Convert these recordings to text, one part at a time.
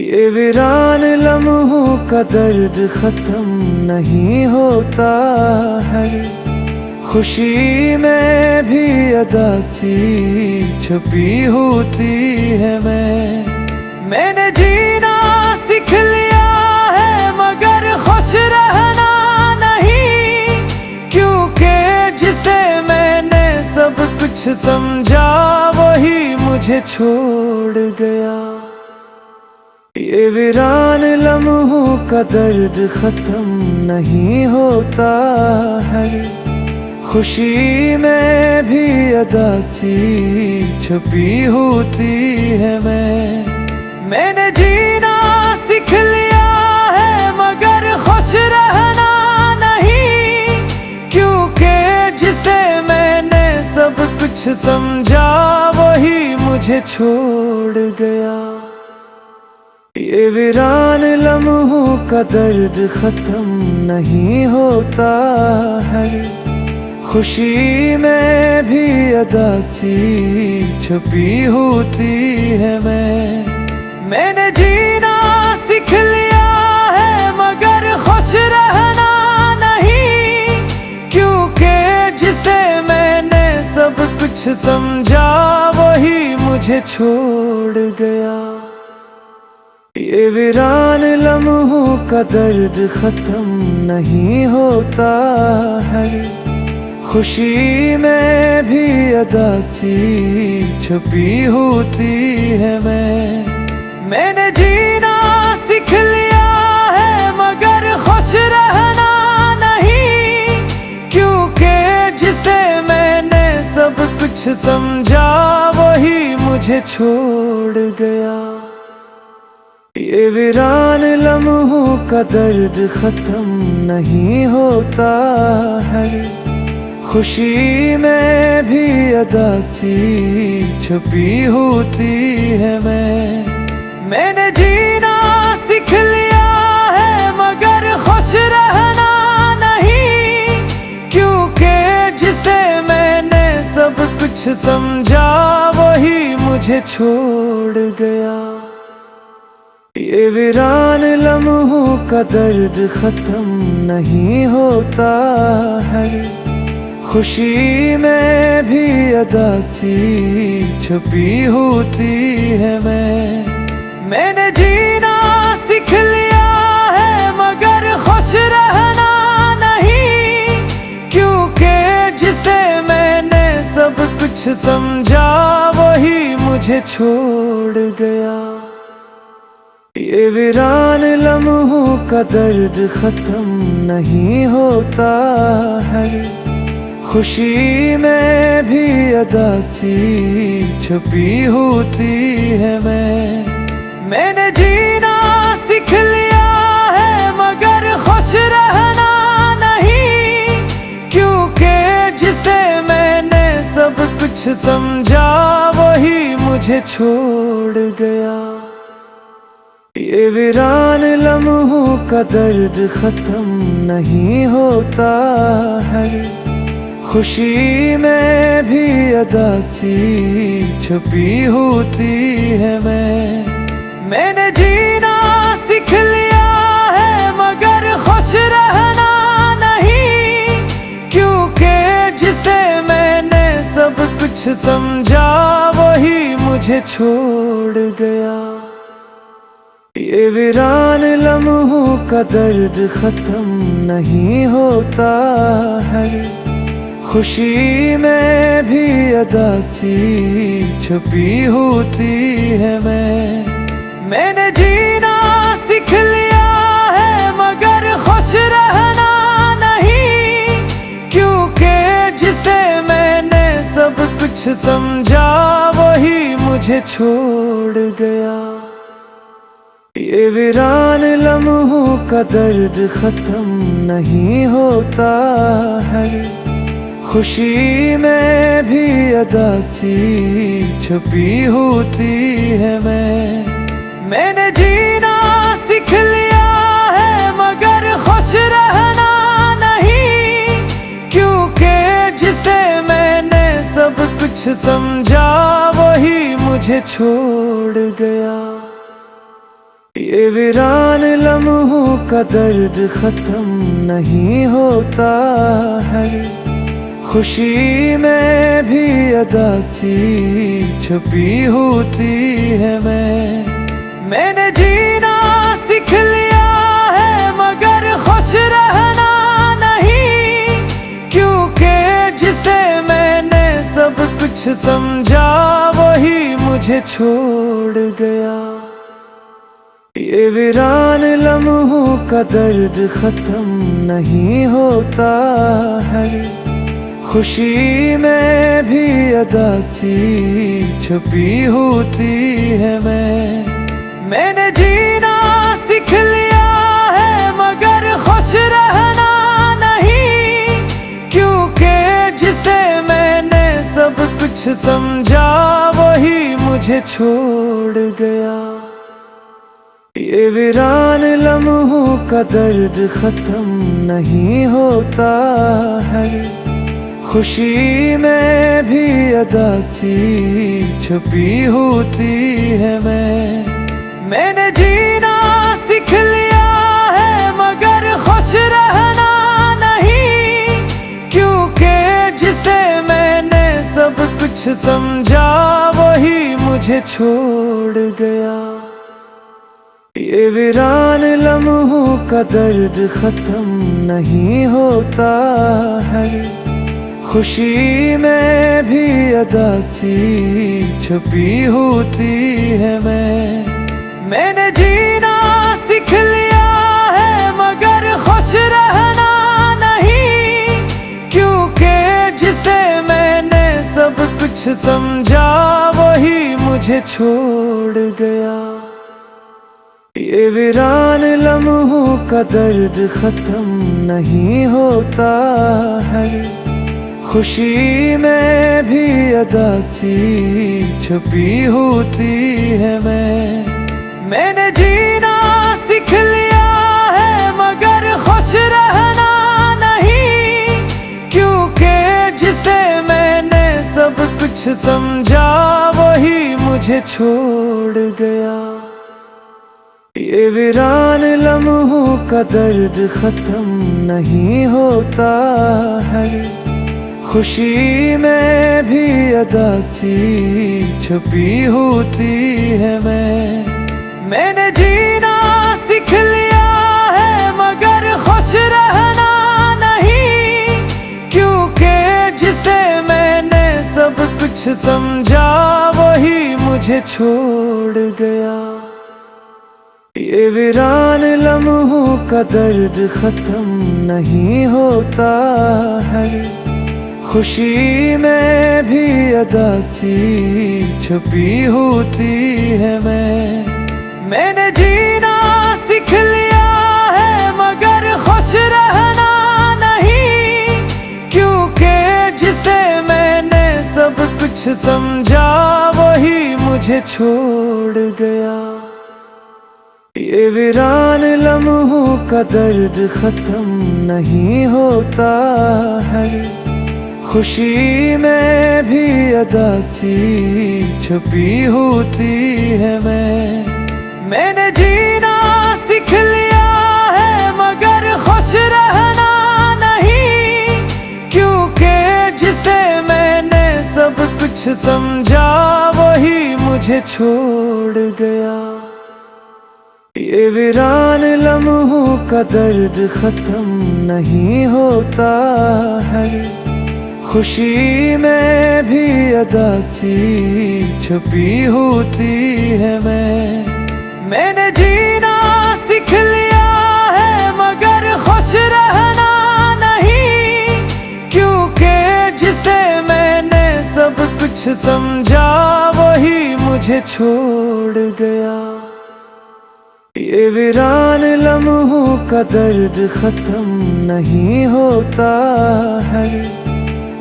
ये वीरान लम्हों का दर्द खत्म नहीं होता है। खुशी में भी अदासी छुपी होती है। मैंने जीना सीख लिया है मगर खुश रहना नहीं, क्योंकि जिसे मैंने सब कुछ समझा वही मुझे छोड़ गया। ये वीरान लम्हों का दर्द खत्म नहीं होता है। खुशी में भी अदासी छुपी होती है। मैंने जीना सीख लिया है मगर खुश रहना नहीं, क्योंकि जिसे मैंने सब कुछ समझा वही मुझे छोड़ गया। ये वीरान लम्हों का दर्द खत्म नहीं होता है। खुशी में भी अदासी छुपी होती है। मैंने जीना सीख लिया है मगर खुश रहना नहीं, क्योंकि जिसे मैंने सब कुछ समझा वही मुझे छोड़ गया। ये वीरान लम्हों का दर्द खत्म नहीं होता है। खुशी में भी अदासी छुपी होती है। मैंने जीना सीख लिया है मगर खुश रहना नहीं, क्योंकि जिसे मैंने सब कुछ समझा वही मुझे छोड़ गया। ये वीरान लम्हों का दर्द खत्म नहीं होता है। खुशी में भी अदासी छुपी होती है। मैंने जीना सीख लिया है मगर खुश रहना नहीं, क्योंकि जिसे मैंने सब कुछ समझा वही मुझे छोड़ गया। ये वीरान लम्हों का दर्द खत्म नहीं होता है। खुशी में भी अदासी छुपी होती है। मैंने जीना सीख लिया है मगर खुश रहना नहीं, क्योंकि जिसे मैंने सब कुछ समझा वही मुझे छोड़ गया। ये वीरान लम्हों का दर्द खत्म नहीं होता है। खुशी में भी अदासी छुपी होती है। मैंने जीना सीख लिया है मगर खुश रहना नहीं, क्योंकि जिसे मैंने सब कुछ समझा वही मुझे छोड़ गया। ये वीरान लम्हों का दर्द खत्म नहीं होता है। खुशी में भी अदासी छुपी होती है। मैंने जीना सीख लिया है मगर खुश रहना नहीं, क्योंकि जिसे मैंने सब कुछ समझा वही मुझे छोड़ गया। ये वीरान लम्हों का दर्द खत्म नहीं होता है। खुशी में भी अदासी छुपी होती है। मैंने जीना सीख लिया है मगर खुश रहना नहीं, क्योंकि जिसे मैंने सब कुछ समझा वही मुझे छोड़ गया। ये वीरान लम्हों का दर्द खत्म नहीं होता है। खुशी में भी अदासी छुपी होती है। मैंने जीना सीख लिया है मगर खुश रहना नहीं, क्योंकि जिसे मैंने सब कुछ समझा वही मुझे छोड़ गया। ये वीरान लम्हों का दर्द खत्म नहीं होता है। खुशी में भी अदासी छुपी होती है। मैंने जीना सीख लिया है मगर खुश रहना नहीं, क्योंकि जिसे मैंने सब कुछ समझा वही मुझे छोड़ गया। ये वीरान लम्हों का दर्द खत्म नहीं होता है। खुशी में भी अदासी छुपी होती है। मैंने जीना सीख लिया है मगर खुश रहना नहीं, क्योंकि जिसे मैंने सब कुछ समझा वही मुझे छोड़ गया। ये वीरान लम्हों का दर्द खत्म नहीं होता है। खुशी में भी अदासी छुपी होती है। मैंने जीना सीख लिया है मगर खुश रहना नहीं, क्योंकि जिसे मैंने सब कुछ समझा वही मुझे छोड़ गया। ये वीरान लम्हों का दर्द खत्म नहीं होता है। खुशी में भी अदासी छुपी होती है। मैंने जीना सीख लिया है मगर खुश रहना नहीं, क्योंकि जिसे मैंने सब कुछ समझा वही मुझे छोड़ गया। ये वीरान लम्हों का दर्द खत्म नहीं होता है। खुशी में भी अदासी छुपी होती है। मैंने जीना सीख लिया है मगर खुश रहना नहीं, क्योंकि जिसे मैंने सब कुछ समझा वही मुझे छोड़ गया। ये वीरान लम्हों का दर्द खत्म नहीं होता है। खुशी में भी अदासी छुपी होती है। मैंने जीना सीख लिया है मगर खुश रहना नहीं, क्योंकि जिसे मैंने सब कुछ समझा वही मुझे छोड़ गया। ये वीरान लम्हों का दर्द खत्म नहीं होता है। खुशी में भी अदासी छुपी होती है। मैंने जीना सीख लिया है मगर खुश रहना नहीं, क्योंकि जिसे मैंने सब कुछ समझा वही मुझे छोड़ गया। ये वीरान लम्हों का दर्द खत्म नहीं होता है। खुशी में भी अदासी छुपी होती है। मैंने जीना सीख लिया है मगर खुश रहना नहीं, क्योंकि जिसे मैंने सब कुछ समझा वही मुझे छोड़ गया। ये वीरान लम्हों का दर्द खत्म नहीं होता है। खुशी में भी अदासी छुपी होती है। मैंने जीना सीख लिया है मगर खुश रहना नहीं, क्योंकि जिसे मैंने सब कुछ समझा वही मुझे छोड़ गया। ये वीरान लम्हों का दर्द खत्म नहीं होता है।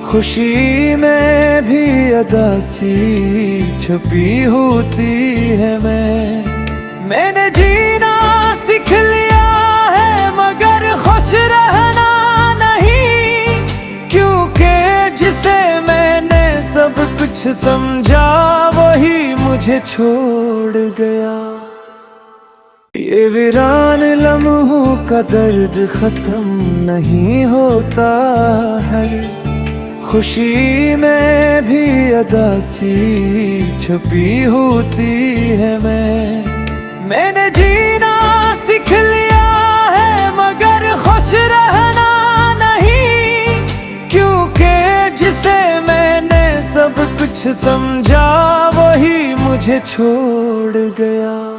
खुशी में भी अदासी छुपी होती है। मैंने जीना सीख लिया है मगर खुश रहना नहीं, क्योंकि जिसे मैंने सब कुछ समझा वही मुझे छोड़ गया। ये वीरान लम्हों का दर्द खत्म नहीं होता है, खुशी में भी अदासी छुपी होती है। मैंने जीना सीख लिया है मगर खुश रहना नहीं, क्योंकि जिसे मैंने सब कुछ समझा वही मुझे छोड़ गया।